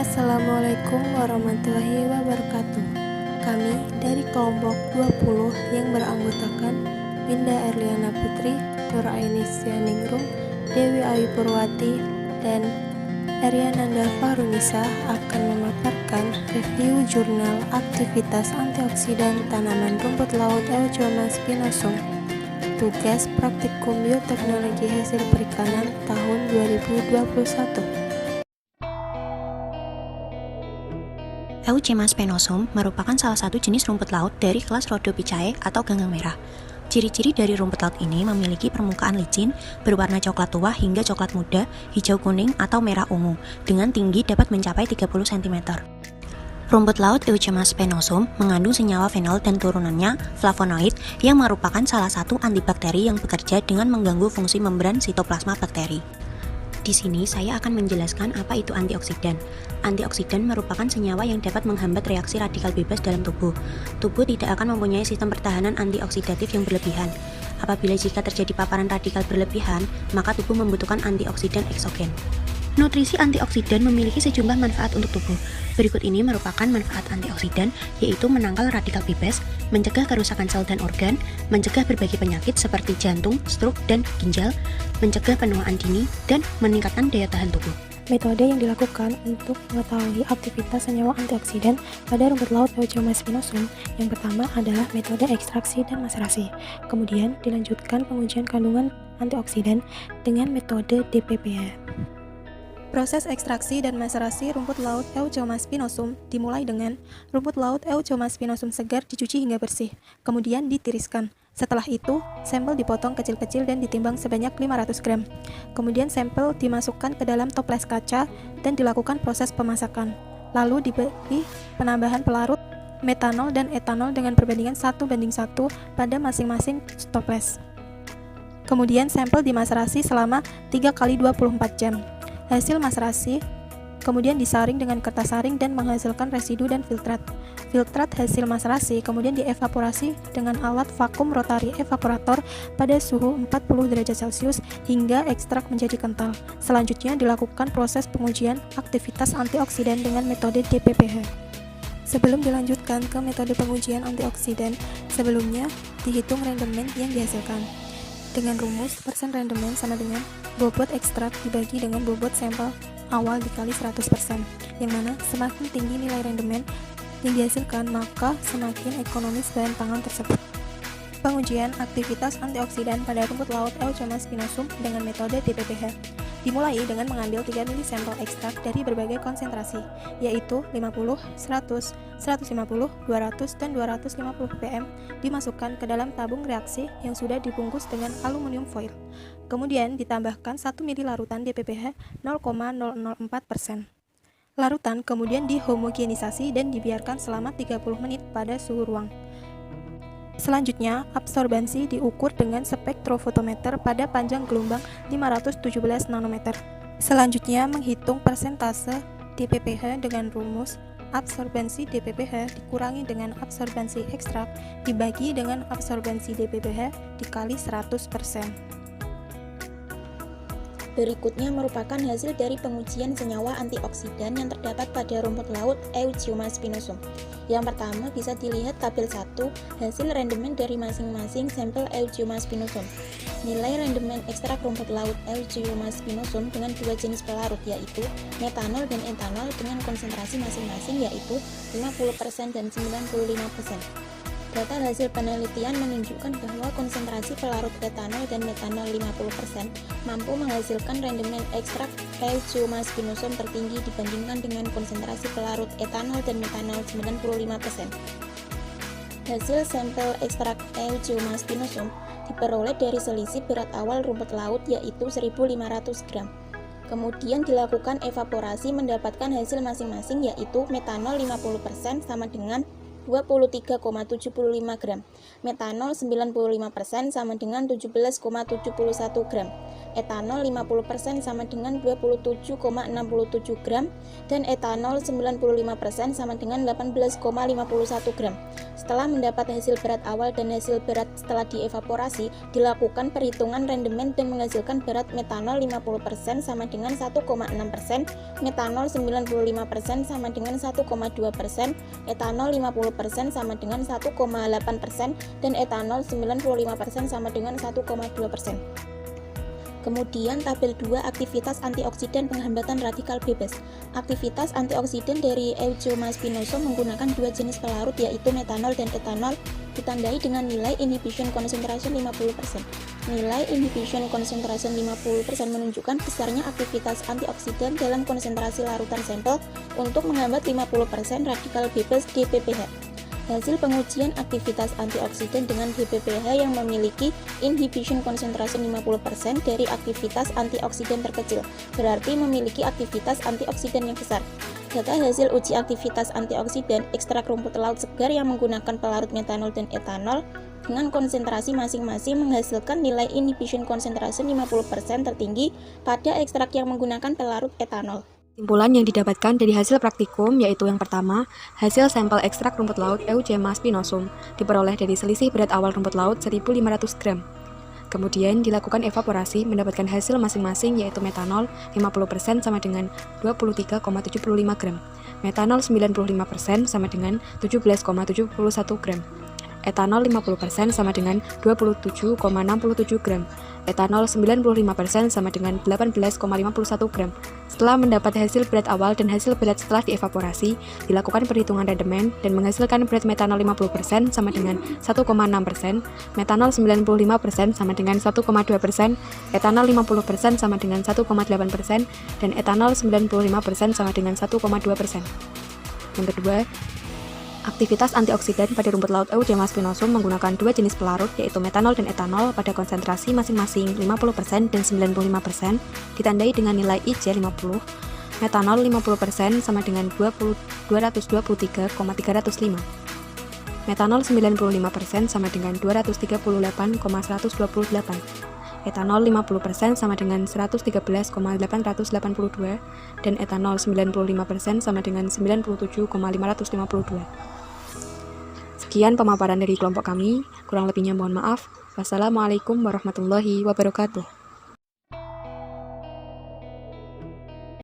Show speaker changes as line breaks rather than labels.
Assalamualaikum warahmatullahi wabarakatuh. Kami dari kelompok 20 yang beranggotakan Winda Erliana Putri, Nur Ainisya Ningrum, Dewi Ayu Purwati, dan Eriananda Farunisa akan memaparkan review jurnal aktivitas antioksidan tanaman rumput laut Eucheuma spinosum. Tugas praktikum bioteknologi hasil perikanan tahun 2021.
Eucheuma spinosum merupakan salah satu jenis rumput laut dari kelas Rhodopicae atau ganggang merah. Ciri-ciri dari rumput laut ini memiliki permukaan licin, berwarna coklat tua hingga coklat muda, hijau kuning atau merah ungu, dengan tinggi dapat mencapai 30 cm. Rumput laut Eucheuma spinosum mengandung senyawa fenol dan turunannya flavonoid yang merupakan salah satu antibakteri yang bekerja dengan mengganggu fungsi membran sitoplasma bakteri. Di sini saya akan menjelaskan apa itu antioksidan. Antioksidan merupakan senyawa yang dapat menghambat reaksi radikal bebas dalam tubuh. Tubuh tidak akan mempunyai sistem pertahanan antioksidatif yang berlebihan. Apabila jika terjadi paparan radikal berlebihan, maka tubuh membutuhkan antioksidan eksogen. Nutrisi antioksidan memiliki sejumlah manfaat untuk tubuh. Berikut ini merupakan manfaat antioksidan, yaitu menangkal radikal bebas, mencegah kerusakan sel dan organ, mencegah berbagai penyakit seperti jantung, stroke, dan ginjal, mencegah penuaan dini, dan meningkatkan daya tahan tubuh.
Metode yang dilakukan untuk mengetahui aktivitas senyawa antioksidan pada rumput laut Eucheuma spinosum yang pertama adalah metode ekstraksi dan maserasi. Kemudian dilanjutkan pengujian kandungan antioksidan dengan metode DPPH. Proses ekstraksi dan maserasi rumput laut Eucheuma spinosum dimulai dengan rumput laut Eucheuma spinosum segar dicuci hingga bersih, kemudian ditiriskan. Setelah itu, sampel dipotong kecil-kecil dan ditimbang sebanyak 500 gram. Kemudian sampel dimasukkan ke dalam toples kaca dan dilakukan proses pemasakan. Lalu diberi penambahan pelarut metanol dan etanol dengan perbandingan 1:1 pada masing-masing toples. Kemudian sampel dimaserasi selama 3 kali 24 jam. Hasil maserasi kemudian disaring dengan kertas saring dan menghasilkan residu dan filtrat. Filtrat hasil maserasi kemudian dievaporasi dengan alat vakum rotary evaporator pada suhu 40 derajat Celcius hingga ekstrak menjadi kental. Selanjutnya dilakukan proses pengujian aktivitas antioksidan dengan metode DPPH. Sebelum dilanjutkan ke metode pengujian antioksidan, sebelumnya dihitung rendemen yang dihasilkan. Dengan rumus persen rendemen sama dengan bobot ekstrak dibagi dengan bobot sampel awal dikali 100%, yang mana semakin tinggi nilai rendemen yang dihasilkan, maka semakin ekonomis bahan pangan tersebut. Pengujian aktivitas antioksidan pada rumput laut Eucheuma spinosum dengan metode DPPH dimulai dengan mengambil 3 mili sampel ekstrak dari berbagai konsentrasi, yaitu 50, 100, 150, 200, dan 250 ppm dimasukkan ke dalam tabung reaksi yang sudah dibungkus dengan aluminium foil. Kemudian ditambahkan 1 mili larutan DPPH 0,004%. Larutan kemudian dihomogenisasi dan dibiarkan selama 30 menit pada suhu ruang. Selanjutnya, absorbansi diukur dengan spektrofotometer pada panjang gelombang 517 nanometer. Selanjutnya, menghitung persentase DPPH dengan rumus absorbansi DPPH dikurangi dengan absorbansi ekstrak dibagi dengan absorbansi DPPH dikali 100%.
Berikutnya merupakan hasil dari pengujian senyawa antioksidan yang terdapat pada rumput laut Eucheuma spinosum. Yang pertama bisa dilihat tabel 1 hasil rendemen dari masing-masing sampel Eucheuma spinosum. Nilai rendemen ekstrak rumput laut Eucheuma spinosum dengan dua jenis pelarut yaitu metanol dan etanol dengan konsentrasi masing-masing yaitu 50% dan 95%. Data hasil penelitian menunjukkan bahwa konsentrasi pelarut etanol dan metanol 50% mampu menghasilkan rendemen ekstrak Eucheuma spinosum tertinggi dibandingkan dengan konsentrasi pelarut etanol dan metanol 95%. Hasil sampel ekstrak Eucheuma spinosum diperoleh dari selisih berat awal rumput laut yaitu 1.500 gram. Kemudian dilakukan evaporasi mendapatkan hasil masing-masing yaitu metanol 50% sama dengan 23,75 gram. Metanol 95% sama dengan 17,71 gram. Etanol 50% sama dengan 27,67 gram. Dan etanol 95% sama dengan 18,51 gram. Setelah mendapat hasil berat awal dan hasil berat setelah dievaporasi, dilakukan perhitungan rendemen dan menghasilkan berat metanol 50% sama dengan 1,6%, metanol 95% sama dengan 1,2%, etanol 50% sama dengan 1,8%, dan etanol 95% sama dengan 1,2%. Kemudian tabel 2 aktivitas antioksidan penghambatan radikal bebas. Aktivitas antioksidan dari Eugeo spinosum menggunakan dua jenis pelarut yaitu metanol dan etanol ditandai dengan nilai inhibition concentration 50%. Nilai inhibition concentration 50% menunjukkan besarnya aktivitas antioksidan dalam konsentrasi larutan sampel untuk menghambat 50% radikal bebas DPPH. Hasil pengujian aktivitas antioksidan dengan DPPH yang memiliki inhibition concentration 50% dari aktivitas antioksidan terkecil, berarti memiliki aktivitas antioksidan yang besar. Data hasil uji aktivitas antioksidan ekstrak rumput laut segar yang menggunakan pelarut metanol dan etanol dengan konsentrasi masing-masing menghasilkan nilai inhibition concentration 50% tertinggi pada ekstrak yang menggunakan pelarut etanol.
Kesimpulan yang didapatkan dari hasil praktikum yaitu yang pertama, hasil sampel ekstrak rumput laut Eugeo spinosum diperoleh dari selisih berat awal rumput laut 1.500 gram. Kemudian dilakukan evaporasi mendapatkan hasil masing-masing yaitu metanol 50% sama dengan 23,75 gram, metanol 95% sama dengan 17,71 gram, etanol 50% sama dengan 27,67 gram, etanol 95% sama dengan 18,51 gram. Setelah mendapat hasil berat awal dan hasil berat setelah dievaporasi, dilakukan perhitungan rendemen dan menghasilkan berat metanol 50% sama dengan 1,6%, metanol 95% sama dengan 1,2%, etanol 50% sama dengan 1,8%, dan etanol 95% sama dengan 1,2%. Yang kedua, aktivitas antioksidan pada rumput laut Eugeo spinosum menggunakan dua jenis pelarut yaitu metanol dan etanol pada konsentrasi masing-masing 50% dan 95% ditandai dengan nilai IC 50. Metanol 50% sama dengan 223,305. Metanol 95% sama dengan 238,128. Etanol 50% sama dengan 113,882 dan etanol 95% sama dengan 97,552. Sekian pemaparan dari kelompok kami, kurang lebihnya mohon maaf. Wassalamualaikum warahmatullahi wabarakatuh.